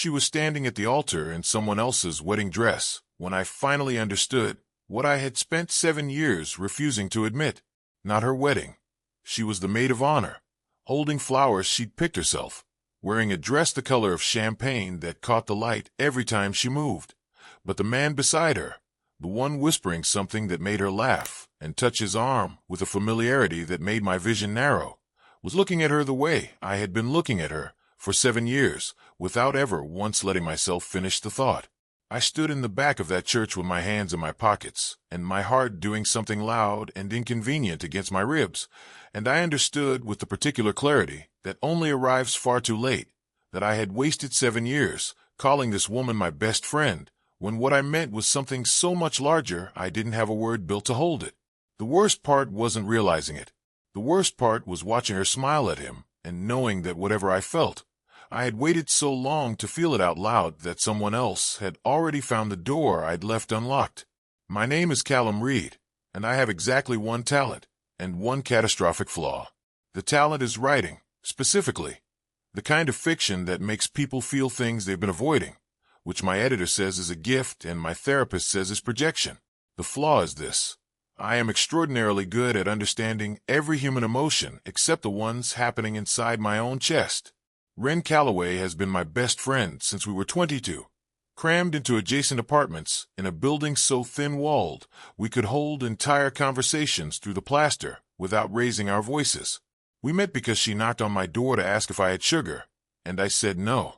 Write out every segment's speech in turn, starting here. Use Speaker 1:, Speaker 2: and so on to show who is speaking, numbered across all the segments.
Speaker 1: She was standing at the altar in someone else's wedding dress when I finally understood what I had spent 7 years refusing to admit. Not her wedding. She was the maid of honor, holding flowers she'd picked herself, wearing a dress the color of champagne that caught the light every time she moved. But the man beside her, the one whispering something that made her laugh and touch his arm with a familiarity that made my vision narrow, was looking at her the way I had been looking at her for 7 years, without ever once letting myself finish the thought. I stood in the back of that church with my hands in my pockets, and my heart doing something loud and inconvenient against my ribs, and I understood with the particular clarity that only arrives far too late, that I had wasted 7 years calling this woman my best friend, when what I meant was something so much larger I didn't have a word built to hold it. The worst part wasn't realizing it. The worst part was watching her smile at him and knowing that whatever I felt, I had waited so long to feel it out loud that someone else had already found the door I'd left unlocked. My name is Callum Reed, and I have exactly one talent and one catastrophic flaw. The talent is writing, specifically, the kind of fiction that makes people feel things they've been avoiding, which my editor says is a gift and my therapist says is projection. The flaw is this: I am extraordinarily good at understanding every human emotion except the ones happening inside my own chest. Wren Calloway has been my best friend since we were 22, crammed into adjacent apartments in a building so thin-walled we could hold entire conversations through the plaster without raising our voices. We met because she knocked on my door to ask if I had sugar, and I said no,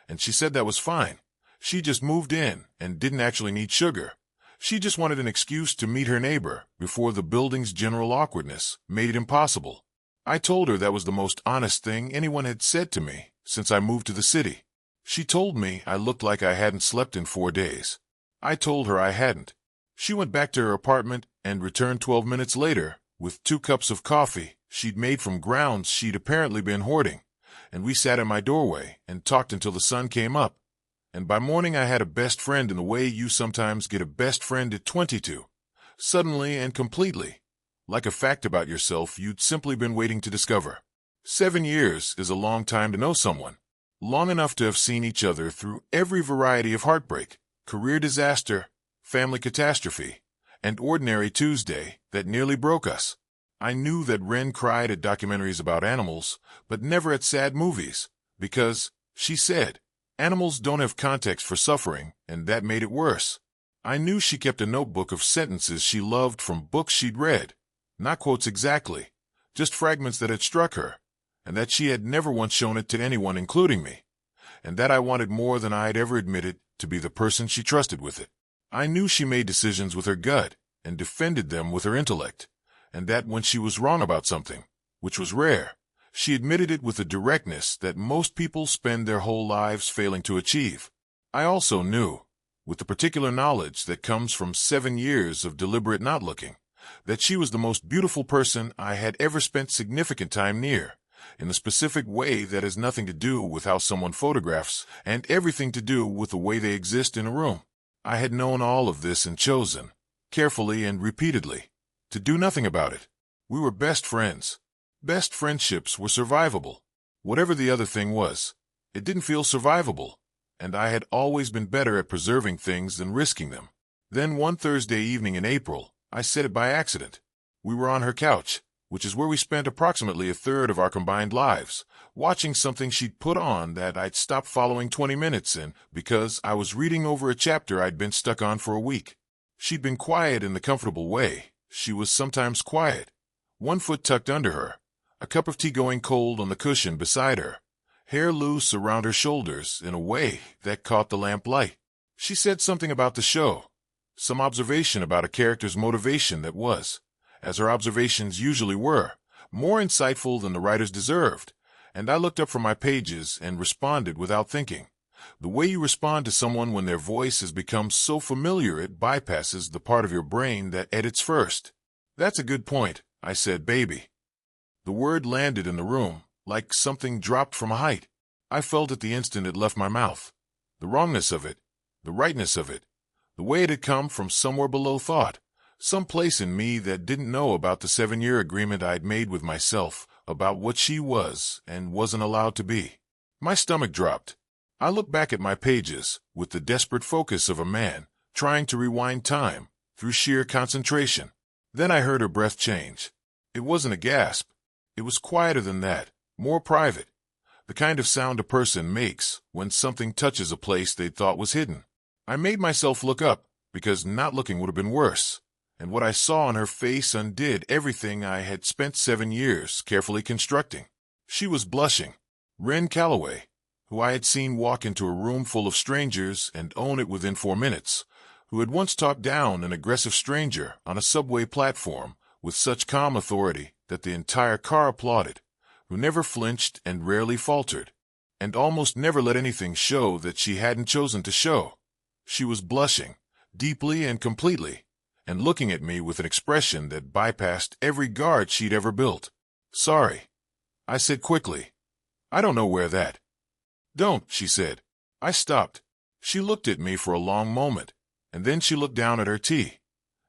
Speaker 1: and she said that was fine. She just moved in and didn't actually need sugar. She just wanted an excuse to meet her neighbor before the building's general awkwardness made it impossible. I told her that was the most honest thing anyone had said to me since I moved to the city. She told me I looked like I hadn't slept in 4 days. I told her I hadn't. She went back to her apartment and returned 12 minutes later with 2 cups of coffee she'd made from grounds she'd apparently been hoarding, and we sat in my doorway and talked until the sun came up. And by morning I had a best friend in the way you sometimes get a best friend at 22, suddenly and completely, like a fact about yourself you'd simply been waiting to discover. 7 years is a long time to know someone, long enough to have seen each other through every variety of heartbreak, career disaster, family catastrophe, and ordinary Tuesday that nearly broke us. I knew that Wren cried at documentaries about animals, but never at sad movies, because, she said, animals don't have context for suffering, and that made it worse. I knew she kept a notebook of sentences she loved from books she'd read, not quotes exactly, just fragments that had struck her, and that she had never once shown it to anyone, including me, and that I wanted more than I had ever admitted to be the person she trusted with it. I knew she made decisions with her gut and defended them with her intellect, and that when she was wrong about something, which was rare, she admitted it with a directness that most people spend their whole lives failing to achieve. I also knew, with the particular knowledge that comes from 7 years of deliberate not looking, that she was the most beautiful person I had ever spent significant time near, in a specific way that has nothing to do with how someone photographs and everything to do with the way they exist in a room. I had known all of this and chosen, carefully and repeatedly, to do nothing about it. We were best friends. Best friendships were survivable. Whatever the other thing was, it didn't feel survivable, and I had always been better at preserving things than risking them. Then one Thursday evening in April, I said it by accident. We were on her couch, which is where we spent approximately a third of our combined lives, watching something she'd put on that I'd stopped following 20 minutes in because I was reading over a chapter I'd been stuck on for a week. She'd been quiet in the comfortable way she was sometimes quiet, one foot tucked under her, a cup of tea going cold on the cushion beside her, hair loose around her shoulders in a way that caught the lamplight. She said something about the show, some observation about a character's motivation that was, as her observations usually were, more insightful than the writers deserved, and I looked up from my pages and responded without thinking. The way you respond to someone when their voice has become so familiar it bypasses the part of your brain that edits first. That's a good point, I said, baby. The word landed in the room, like something dropped from a height. I felt at the instant it left my mouth. The wrongness of it, the rightness of it, the way it had come from somewhere below thought, some place in me that didn't know about the 7-year agreement I'd made with myself about what she was and wasn't allowed to be. My stomach dropped. I looked back at my pages with the desperate focus of a man trying to rewind time through sheer concentration. Then I heard her breath change. It wasn't a gasp. It was quieter than that, more private. The kind of sound a person makes when something touches a place they thought was hidden. I made myself look up, because not looking would have been worse. And what I saw on her face undid everything I had spent 7 years carefully constructing. She was blushing. Wren Calloway, who I had seen walk into a room full of strangers and own it within 4 minutes, who had once talked down an aggressive stranger on a subway platform with such calm authority that the entire car applauded, who never flinched and rarely faltered, and almost never let anything show that she hadn't chosen to show. She was blushing, deeply and completely, and looking at me with an expression that bypassed every guard she'd ever built. "Sorry," I said quickly. "I don't know where that." "Don't," she said. I stopped. She looked at me for a long moment, and then she looked down at her tea.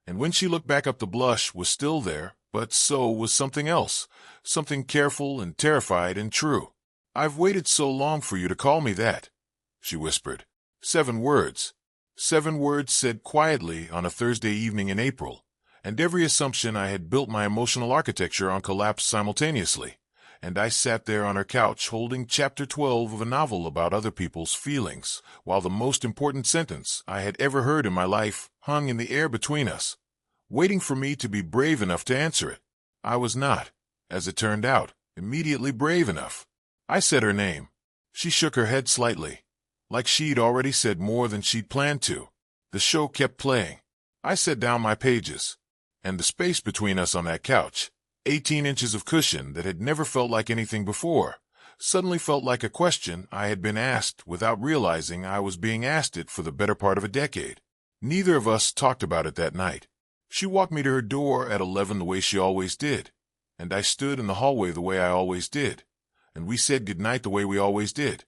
Speaker 1: And when she looked back up, the blush was still there, but so was something else, something careful and terrified and true. "I've waited so long for you to call me that," she whispered. 7 words. 7 words said quietly on a Thursday evening in April, and every assumption I had built my emotional architecture on collapsed simultaneously, and I sat there on her couch holding chapter 12 of a novel about other people's feelings, while the most important sentence I had ever heard in my life hung in the air between us, waiting for me to be brave enough to answer it. I was not, as it turned out, immediately brave enough. I said her name. She shook her head slightly, like she'd already said more than she'd planned to. The show kept playing. I set down my pages, and the space between us on that couch, 18 inches of cushion that had never felt like anything before, suddenly felt like a question I had been asked without realizing I was being asked it for the better part of a decade. Neither of us talked about it that night. She walked me to her door at 11 the way she always did, and I stood in the hallway the way I always did, and we said goodnight the way we always did,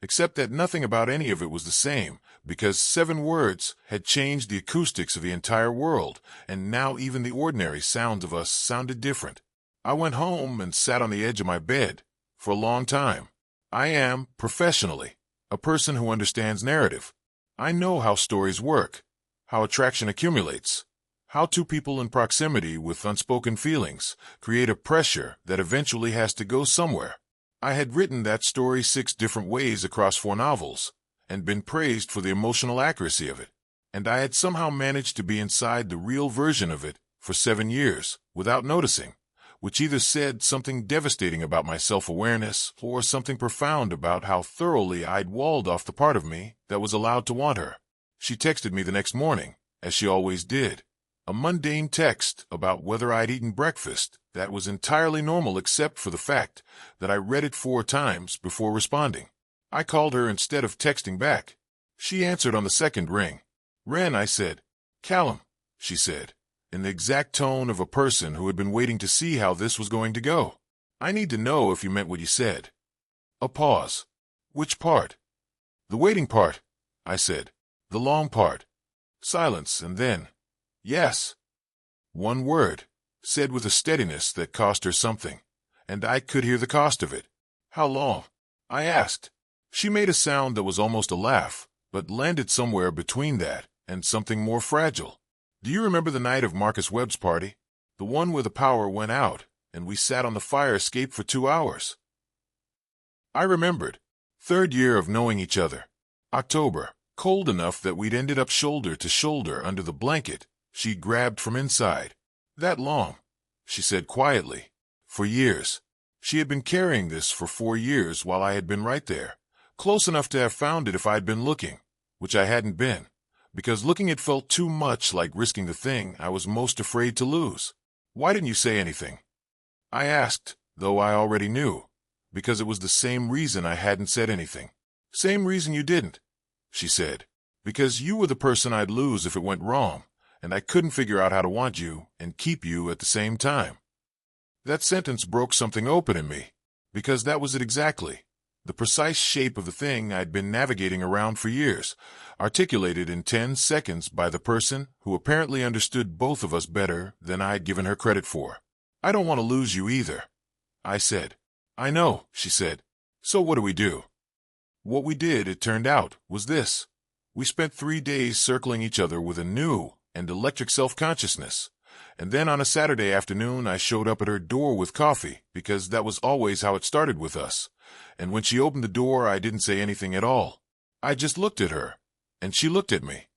Speaker 1: except that nothing about any of it was the same, because 7 words had changed the acoustics of the entire world, and now even the ordinary sounds of us sounded different. I went home and sat on the edge of my bed for a long time. I am, professionally, a person who understands narrative. I know how stories work, how attraction accumulates, how 2 people in proximity with unspoken feelings create a pressure that eventually has to go somewhere. I had written that story 6 different ways across 4 novels, and been praised for the emotional accuracy of it, and I had somehow managed to be inside the real version of it for 7 years without noticing, which either said something devastating about my self-awareness or something profound about how thoroughly I'd walled off the part of me that was allowed to want her. She texted me the next morning, as she always did, a mundane text about whether I'd eaten breakfast that was entirely normal except for the fact that I read it 4 times before responding. I called her instead of texting back. She answered on the second ring. "Wren," I said. "Callum," she said, in the exact tone of a person who had been waiting to see how this was going to go. "I need to know if you meant what you said." A pause. "Which part?" "The waiting part," I said. "The long part." Silence, and then, "Yes." 1 word, said with a steadiness that cost her something, and I could hear the cost of it. "How long?" I asked. She made a sound that was almost a laugh, but landed somewhere between that and something more fragile. "Do you remember the night of Marcus Webb's party? The one where the power went out, and we sat on the fire escape for 2 hours? I remembered. 3rd year of knowing each other. October, cold enough that we'd ended up shoulder to shoulder under the blanket she grabbed from inside. "That long," she said quietly. "For years." She had been carrying this for 4 years while I had been right there, close enough to have found it if I'd been looking, which I hadn't been, because looking it felt too much like risking the thing I was most afraid to lose. "Why didn't you say anything?" I asked, though I already knew, because it was the same reason I hadn't said anything. "Same reason you didn't," she said. "Because you were the person I'd lose if it went wrong, and I couldn't figure out how to want you and keep you at the same time." That sentence broke something open in me, because that was it exactly, the precise shape of the thing I'd been navigating around for years, articulated in 10 seconds by the person who apparently understood both of us better than I'd given her credit for. "I don't want to lose you either," I said. "I know," she said. "So what do we do?" What we did, it turned out, was this. We spent 3 days circling each other with a new and electric self-consciousness. And then on a Saturday afternoon, I showed up at her door with coffee, because that was always how it started with us. And when she opened the door, I didn't say anything at all. I just looked at her, and she looked at me.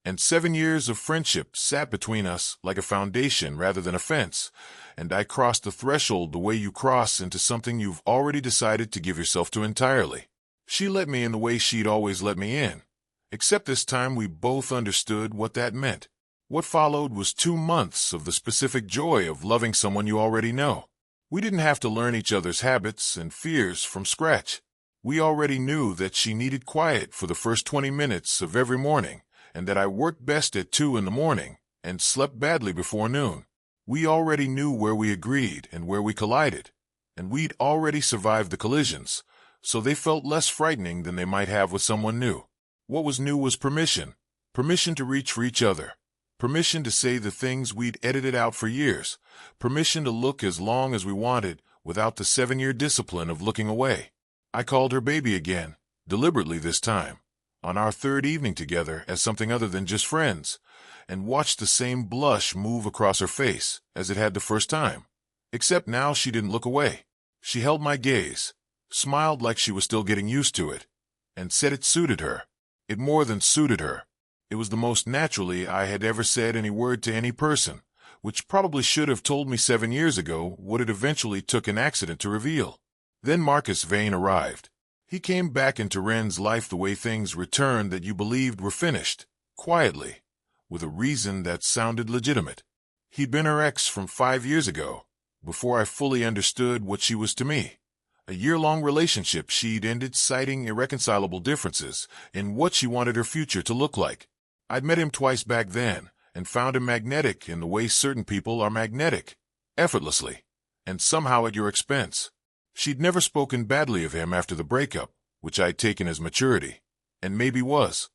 Speaker 1: And 7 years of friendship sat between us like a foundation rather than a fence, and I crossed the threshold the way you cross into something you've already decided to give yourself to entirely. She let me in the way she'd always let me in, except this time we both understood what that meant. What followed was 2 months of the specific joy of loving someone you already know. We didn't have to learn each other's habits and fears from scratch. We already knew that she needed quiet for the first 20 minutes of every morning, and that I worked best at 2 in the morning and slept badly before noon. We already knew where we agreed and where we collided, and we'd already survived the collisions, so they felt less frightening than they might have with someone new. What was new was permission. Permission to reach for each other. Permission to say the things we'd edited out for years. Permission to look as long as we wanted without the 7-year discipline of looking away. I called her baby again, deliberately this time, on our 3rd evening together as something other than just friends, and watched the same blush move across her face as it had the first time. Except now she didn't look away. She held my gaze, smiled like she was still getting used to it, and said it suited her. It more than suited her. It was the most naturally I had ever said any word to any person, which probably should have told me 7 years ago what it eventually took an accident to reveal. Then Marcus Vane arrived. He came back into Wren's life the way things returned that you believed were finished, quietly, with a reason that sounded legitimate. He'd been her ex from 5 years ago, before I fully understood what she was to me. A year-long relationship she'd ended citing irreconcilable differences in what she wanted her future to look like. I'd met him twice back then, and found him magnetic in the way certain people are magnetic, effortlessly, and somehow at your expense. She'd never spoken badly of him after the breakup, which I'd taken as maturity, and maybe was,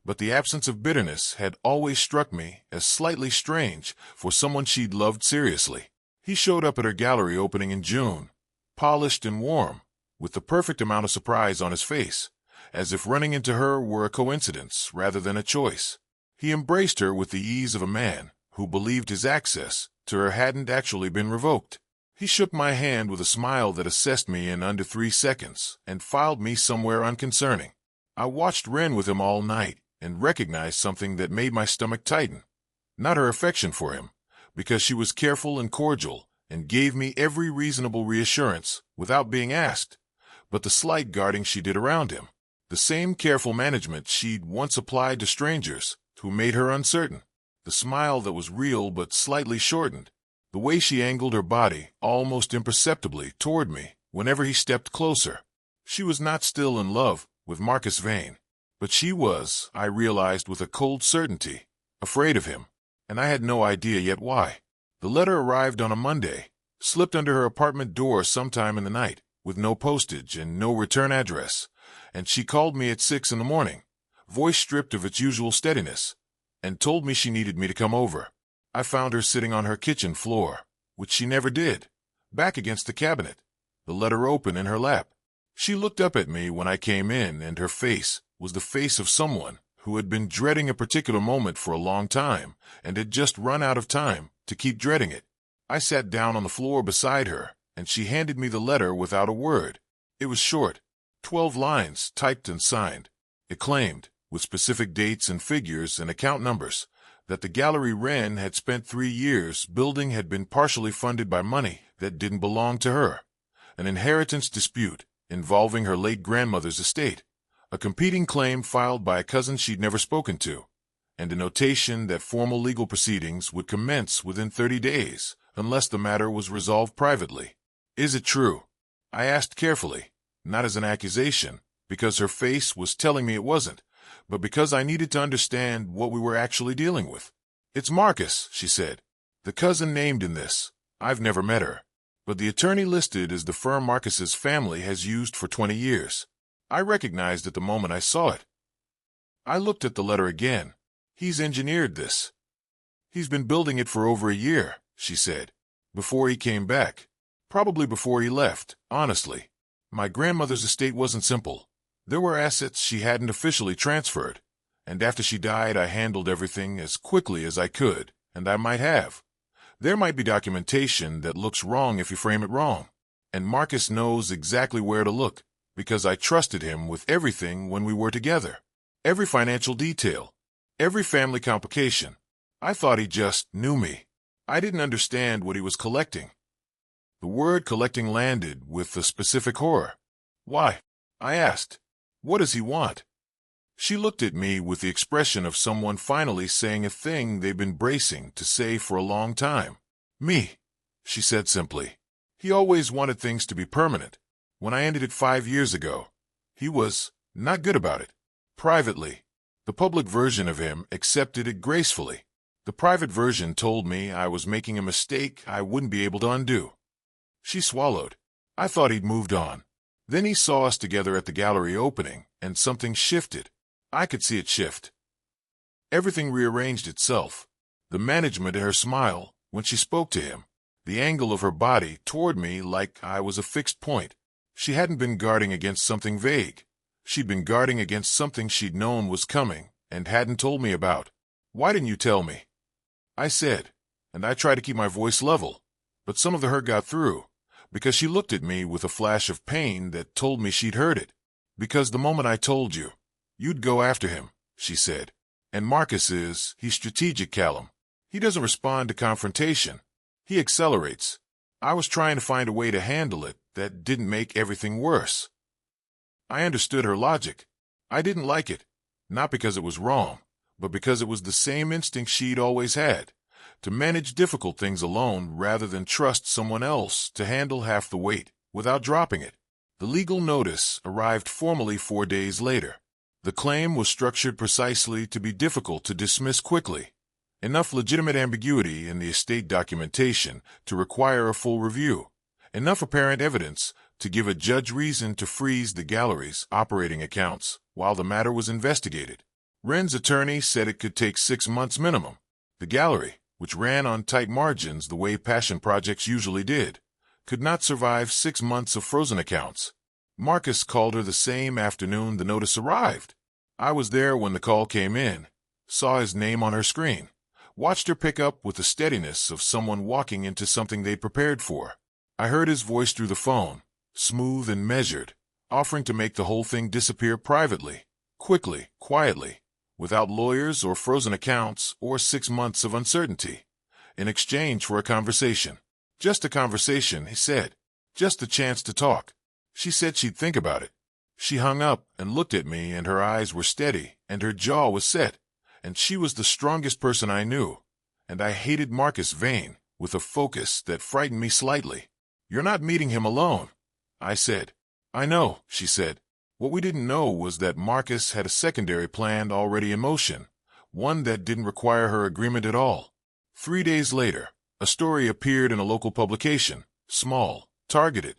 Speaker 1: but the absence of bitterness had always struck me as slightly strange for someone she'd loved seriously. He showed up at her gallery opening in June, polished and warm, with the perfect amount of surprise on his face, as if running into her were a coincidence rather than a choice. He embraced her with the ease of a man who believed his access to her hadn't actually been revoked. He shook my hand with a smile that assessed me in under 3 seconds and filed me somewhere unconcerning. I watched Wren with him all night and recognized something that made my stomach tighten. Not her affection for him, because she was careful and cordial and gave me every reasonable reassurance without being asked, but the slight guarding she did around him. The same careful management she'd once applied to strangers who made her uncertain. The smile that was real but slightly shortened. The way she angled her body almost imperceptibly toward me whenever he stepped closer. She was not still in love with Marcus Vane, but she was, I realized with a cold certainty, afraid of him, and I had no idea yet why. The letter arrived on a Monday, slipped under her apartment door sometime in the night, with no postage and no return address, and she called me at 6 in the morning, voice stripped of its usual steadiness, and told me she needed me to come over. I found her sitting on her kitchen floor, which she never did, back against the cabinet, the letter open in her lap. She looked up at me when I came in, and her face was the face of someone who had been dreading a particular moment for a long time and had just run out of time to keep dreading it. I sat down on the floor beside her, and she handed me the letter without a word. It was short, 12 lines typed and signed. It claimed, with specific dates and figures and account numbers, that the gallery Wren had spent 3 years building had been partially funded by money that didn't belong to her, an inheritance dispute involving her late grandmother's estate, a competing claim filed by a cousin she'd never spoken to, and a notation that formal legal proceedings would commence within 30 days unless the matter was resolved privately. Is it true? I asked carefully, not as an accusation, because her face was telling me it wasn't, but because I needed to understand what we were actually dealing with. It's Marcus, she said. The cousin named in this. I've never met her, but the attorney listed as the firm Marcus's family has used for 20 years. I recognized at the moment I saw it. I looked at the letter again. He's engineered this. He's been building it for over a year, she said, before he came back. Probably before he left, honestly. My grandmother's estate wasn't simple. There were assets she hadn't officially transferred, and after she died I handled everything as quickly as I could, and I might have. There might be documentation that looks wrong if you frame it wrong, and Marcus knows exactly where to look, because I trusted him with everything when we were together. Every financial detail, every family complication. I thought he just knew me. I didn't understand what he was collecting. The word collecting landed with a specific horror. Why? I asked. What does he want? She looked at me with the expression of someone finally saying a thing they've been bracing to say for a long time. Me, she said simply. He always wanted things to be permanent. When I ended it 5 years ago, he was not good about it. Privately, the public version of him accepted it gracefully. The private version told me I was making a mistake I wouldn't be able to undo. She swallowed. I thought he'd moved on. Then he saw us together at the gallery opening, and something shifted. I could see it shift. Everything rearranged itself. The management in her smile, when she spoke to him, the angle of her body toward me like I was a fixed point. She hadn't been guarding against something vague. She'd been guarding against something she'd known was coming and hadn't told me about. Why didn't you tell me? I said, and I tried to keep my voice level, but some of the hurt got through, because she looked at me with a flash of pain that told me she'd heard it. Because the moment I told you, you'd go after him, she said. And Marcus he's strategic, Callum. He doesn't respond to confrontation. He accelerates. I was trying to find a way to handle it that didn't make everything worse. I understood her logic. I didn't like it, not because it was wrong, but because it was the same instinct she'd always had, to manage difficult things alone rather than trust someone else to handle half the weight without dropping it. The legal notice arrived formally 4 days later. The claim was structured precisely to be difficult to dismiss quickly. Enough legitimate ambiguity in the estate documentation to require a full review. Enough apparent evidence to give a judge reason to freeze the gallery's operating accounts while the matter was investigated. Wren's attorney said it could take 6 months minimum. The gallery, which ran on tight margins the way passion projects usually did, could not survive 6 months of frozen accounts. Marcus called her the same afternoon the notice arrived. I was there when the call came in, saw his name on her screen, watched her pick up with the steadiness of someone walking into something they prepared for. I heard his voice through the phone, smooth and measured, offering to make the whole thing disappear privately, quickly, quietly, without lawyers or frozen accounts or 6 months of uncertainty, in exchange for a conversation. Just a conversation, he said. Just the chance to talk. She said she'd think about it. She hung up and looked at me, and her eyes were steady, and her jaw was set, and she was the strongest person I knew, and I hated Marcus Vane with a focus that frightened me slightly. You're not meeting him alone, I said. I know, she said. What we didn't know was that Marcus had a secondary plan already in motion, one that didn't require her agreement at all. 3 days later, a story appeared in a local publication, small, targeted.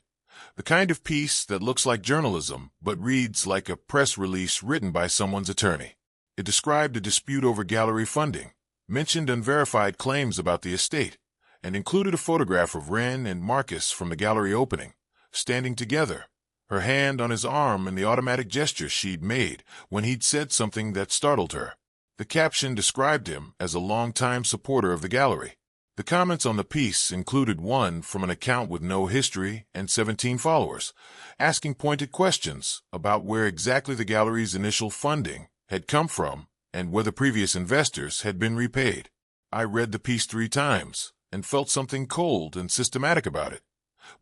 Speaker 1: The kind of piece that looks like journalism but reads like a press release written by someone's attorney. It described a dispute over gallery funding, mentioned unverified claims about the estate, and included a photograph of Wren and Marcus from the gallery opening, standing together, her hand on his arm in the automatic gesture she'd made when he'd said something that startled her. The caption described him as a longtime supporter of the gallery. The comments on the piece included one from an account with no history and 17 followers, asking pointed questions about where exactly the gallery's initial funding had come from and whether previous investors had been repaid. I read the piece 3 times and felt something cold and systematic about it.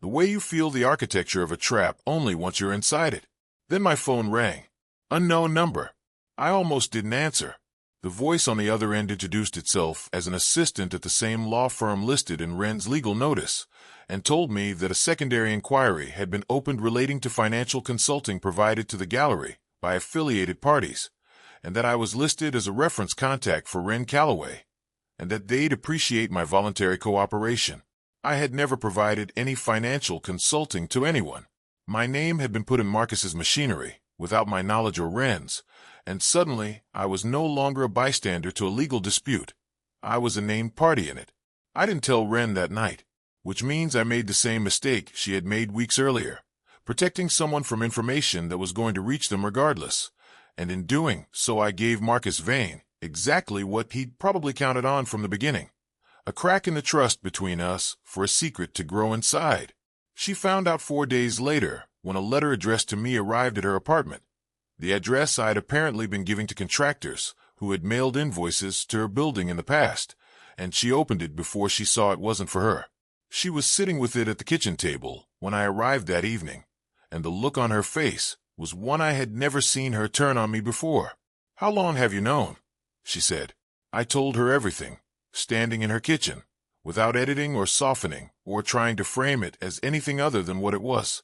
Speaker 1: The way you feel the architecture of a trap only once you're inside it. Then my phone rang. Unknown number. I almost didn't answer. The voice on the other end introduced itself as an assistant at the same law firm listed in Wren's legal notice, and told me that a secondary inquiry had been opened relating to financial consulting provided to the gallery by affiliated parties, and that I was listed as a reference contact for Wren Calloway, and that they'd appreciate my voluntary cooperation. I had never provided any financial consulting to anyone. My name had been put in Marcus's machinery, without my knowledge or Wren's, and suddenly I was no longer a bystander to a legal dispute. I was a named party in it. I didn't tell Wren that night, which means I made the same mistake she had made weeks earlier, protecting someone from information that was going to reach them regardless. And in doing so, I gave Marcus Vane exactly what he'd probably counted on from the beginning. A crack in the trust between us for a secret to grow inside. She found out 4 days later when a letter addressed to me arrived at her apartment. The address I had apparently been giving to contractors who had mailed invoices to her building in the past, and she opened it before she saw it wasn't for her. She was sitting with it at the kitchen table when I arrived that evening, and the look on her face was one I had never seen her turn on me before. "How long have you known?" she said. I told her everything, standing in her kitchen, without editing or softening or trying to frame it as anything other than what it was.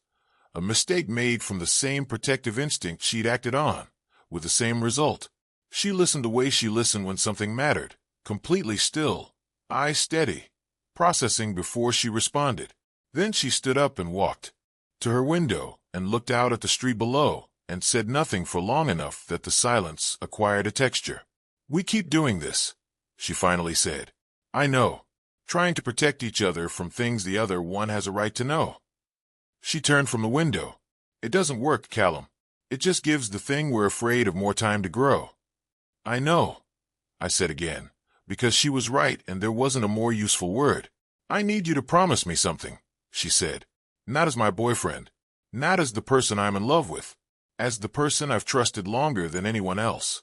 Speaker 1: A mistake made from the same protective instinct she'd acted on, with the same result. She listened the way she listened when something mattered, completely still, eyes steady, processing before she responded. Then she stood up and walked to her window and looked out at the street below and said nothing for long enough that the silence acquired a texture. "We keep doing this," she finally said. "I know. Trying to protect each other from things the other one has a right to know." She turned from the window. "It doesn't work, Callum. It just gives the thing we're afraid of more time to grow." "I know," I said again, because she was right and there wasn't a more useful word. "I need you to promise me something," she said. "Not as my boyfriend, not as the person I'm in love with, as the person I've trusted longer than anyone else."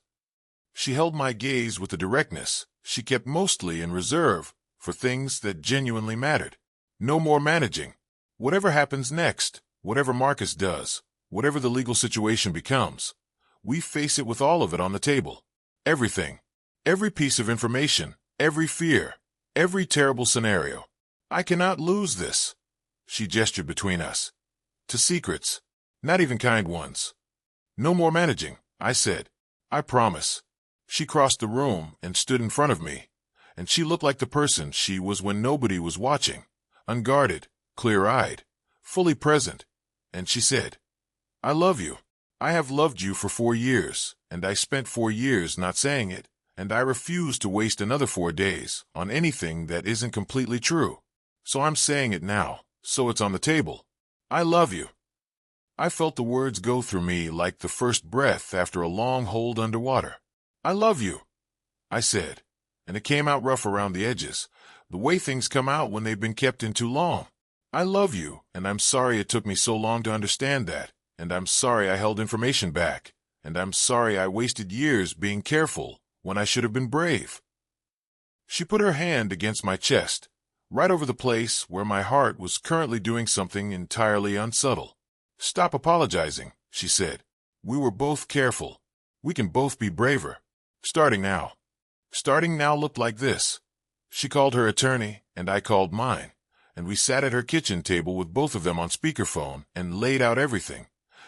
Speaker 1: She held my gaze with the directness she kept mostly in reserve for things that genuinely mattered. "No more managing. Whatever happens next, whatever Marcus does, whatever the legal situation becomes, we face it with all of it on the table. Everything. Every piece of information, every fear, every terrible scenario. I cannot lose this." She gestured between us. "To secrets. Not even kind ones." "No more managing," I said. "I promise." She crossed the room and stood in front of me, and she looked like the person she was when nobody was watching, unguarded, clear-eyed, fully present, and she said, "I love you. I have loved you for 4 years, and I spent 4 years not saying it, and I refuse to waste another 4 days on anything that isn't completely true. So I'm saying it now, so it's on the table. I love you." I felt the words go through me like the first breath after a long hold underwater. "I love you," I said, and it came out rough around the edges, the way things come out when they've been kept in too long. "I love you, and I'm sorry it took me so long to understand that, and I'm sorry I held information back, and I'm sorry I wasted years being careful when I should have been brave." She put her hand against my chest, right over the place where my heart was currently doing something entirely unsubtle. "Stop apologizing," she said. "We were both careful. We can both be braver. Starting now." Starting now looked like this. She called her attorney, and I called mine, and we sat at her kitchen table with both of them on speakerphone and laid out everything.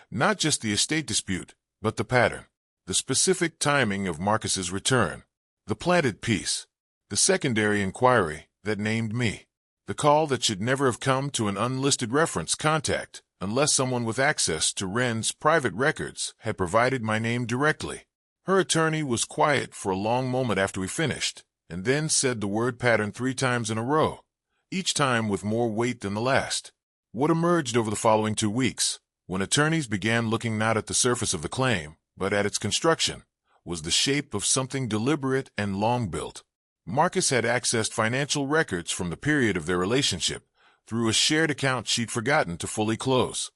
Speaker 1: Not just the estate dispute, but the pattern, the specific timing of Marcus's return, the planted piece, the secondary inquiry that named me, the call that should never have come to an unlisted reference contact unless someone with access to Wren's private records had provided my name directly. Her attorney was quiet for a long moment after we finished, and then said the word pattern 3 times in a row, each time with more weight than the last. What emerged over the following 2 weeks, when attorneys began looking not at the surface of the claim, but at its construction, was the shape of something deliberate and long-built. Marcus had accessed financial records from the period of their relationship through a shared account she'd forgotten to fully close,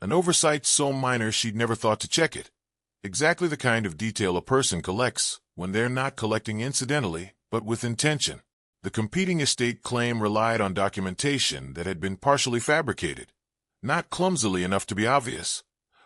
Speaker 1: an oversight so minor she'd never thought to check it. Exactly the kind of detail a person collects when they're not collecting incidentally, but with intention. The competing estate claim relied on documentation that had been partially fabricated, not clumsily enough to be obvious,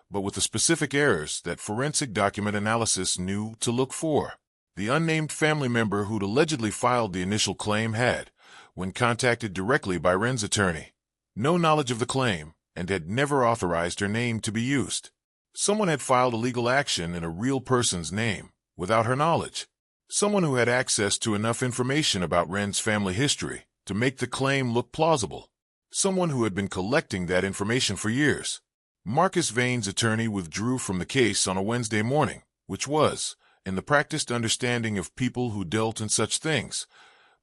Speaker 1: but with the specific errors that forensic document analysis knew to look for. The unnamed family member who'd allegedly filed the initial claim had, when contacted directly by Wren's attorney, no knowledge of the claim and had never authorized her name to be used. Someone had filed a legal action in a real person's name, without her knowledge. Someone who had access to enough information about Wren's family history to make the claim look plausible. Someone who had been collecting that information for years. Marcus Vane's attorney withdrew from the case on a Wednesday morning, which was, in the practiced understanding of people who dealt in such things,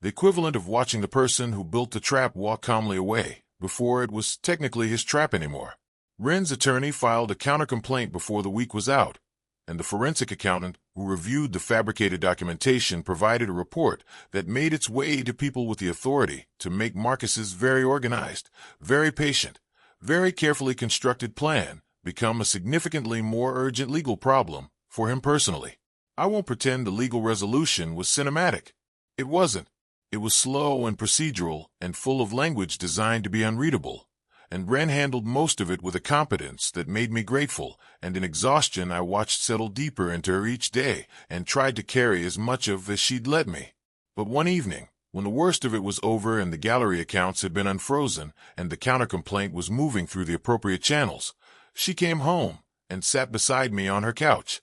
Speaker 1: the equivalent of watching the person who built the trap walk calmly away before it was technically his trap anymore. Wren's attorney filed a counter-complaint before the week was out, and the forensic accountant who reviewed the fabricated documentation provided a report that made its way to people with the authority to make Marcus's very organized, very patient, very carefully constructed plan become a significantly more urgent legal problem for him personally. I won't pretend the legal resolution was cinematic. It wasn't. It was slow and procedural and full of language designed to be unreadable, and Wren handled most of it with a competence that made me grateful, and in exhaustion I watched settle deeper into her each day and tried to carry as much of as she'd let me. But one evening, when the worst of it was over and the gallery accounts had been unfrozen and the counter-complaint was moving through the appropriate channels, she came home and sat beside me on her couch,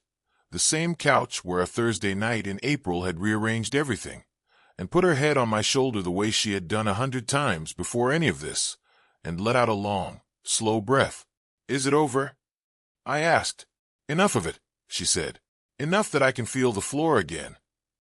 Speaker 1: the same couch where a Thursday night in April had rearranged everything, and put her head on my shoulder the way she had done 100 times before any of this, and let out a long, slow breath. "Is it over?" I asked. "Enough of it," she said. "Enough that I can feel the floor again."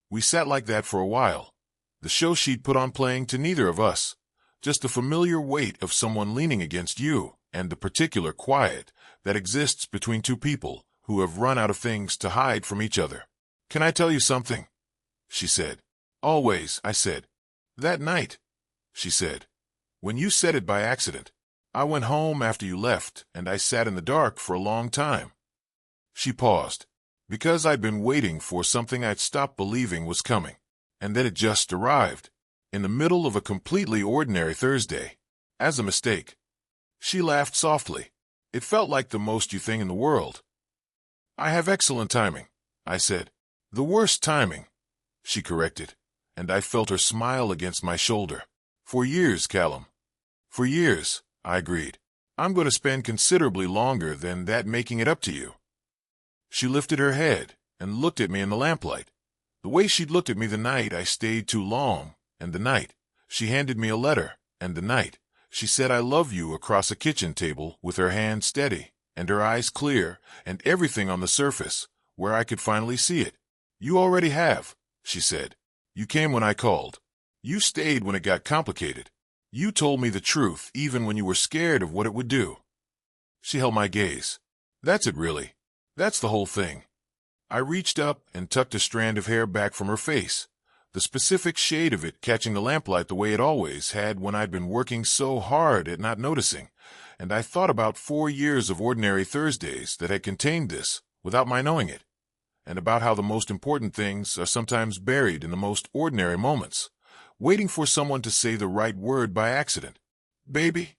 Speaker 1: We sat like that for a while, the show she'd put on playing to neither of us, just the familiar weight of someone leaning against you and the particular quiet that exists between two people who have run out of things to hide from each other. "Can I tell you something?" she said. "Always," I said. "That night," she said, "when you said it by accident, I went home after you left, and I sat in the dark for a long time." She paused, because I'd been waiting for something I'd stopped believing was coming, and then it just arrived, in the middle of a completely ordinary Thursday, as a mistake. She laughed softly. It felt like the most you thing in the world. "I have excellent timing," I said. "The worst timing," she corrected, and I felt her smile against my shoulder. "For years, Callum." "For years," I agreed. "I'm going to spend considerably longer than that making it up to you." She lifted her head and looked at me in the lamplight, the way she'd looked at me the night I stayed too long, and the night she handed me a letter, and the night she said "I love you" across a kitchen table with her hand steady and her eyes clear and everything on the surface where I could finally see it. "You already have," she said. "You came when I called. You stayed when it got complicated. You told me the truth even when you were scared of what it would do." She held my gaze. "That's it, really. That's the whole thing." I reached up and tucked a strand of hair back from her face, the specific shade of it catching the lamplight the way it always had when I'd been working so hard at not noticing, and I thought about 4 years of ordinary Thursdays that had contained this, without my knowing it, and about how the most important things are sometimes buried in the most ordinary moments, waiting for someone to say the right word by accident. "Baby,"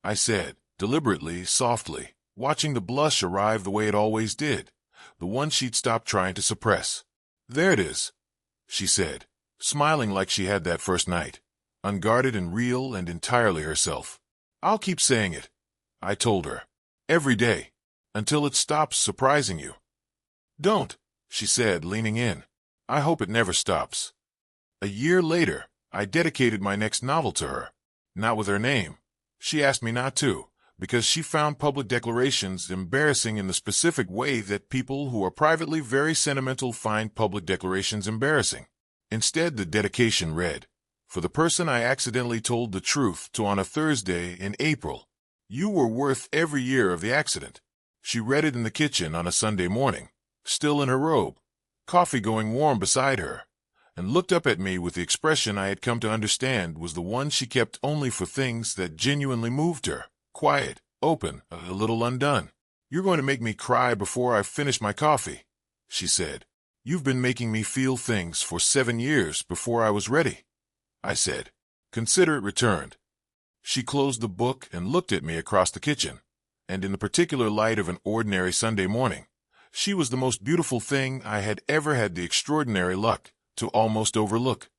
Speaker 1: I said, deliberately, softly, watching the blush arrive the way it always did, the one she'd stopped trying to suppress. "There it is," she said, smiling like she had that first night, unguarded and real and entirely herself. "I'll keep saying it," I told her, "every day, until it stops surprising you." "Don't," she said, leaning in. "I hope it never stops." A year later, I dedicated my next novel to her, not with her name. She asked me not to, because she found public declarations embarrassing in the specific way that people who are privately very sentimental find public declarations embarrassing. Instead, the dedication read, "For the person I accidentally told the truth to on a Thursday in April, you were worth every year of the accident." She read it in the kitchen on a Sunday morning, still in her robe, coffee going warm beside her, and looked up at me with the expression I had come to understand was the one she kept only for things that genuinely moved her, quiet, open, a little undone. "You're going to make me cry before I've finished my coffee," she said. "You've been making me feel things for 7 years before I was ready," I said. "Consider it returned." She closed the book and looked at me across the kitchen, and in the particular light of an ordinary Sunday morning, she was the most beautiful thing I had ever had the extraordinary luck to almost overlook.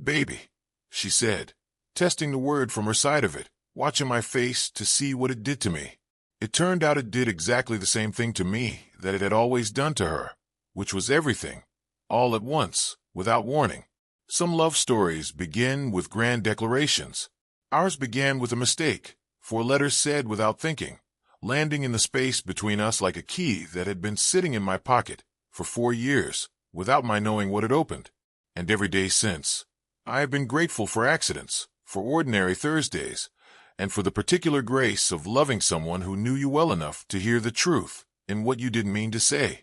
Speaker 1: "Baby," she said, testing the word from her side of it, watching my face to see what it did to me. It turned out it did exactly the same thing to me that it had always done to her, which was everything, all at once, without warning. Some love stories begin with grand declarations. Ours began with a mistake, 4 letters said without thinking, landing in the space between us like a key that had been sitting in my pocket for 4 years, without my knowing what it opened. And every day since, I have been grateful for accidents, for ordinary Thursdays, and for the particular grace of loving someone who knew you well enough to hear the truth in what you didn't mean to say.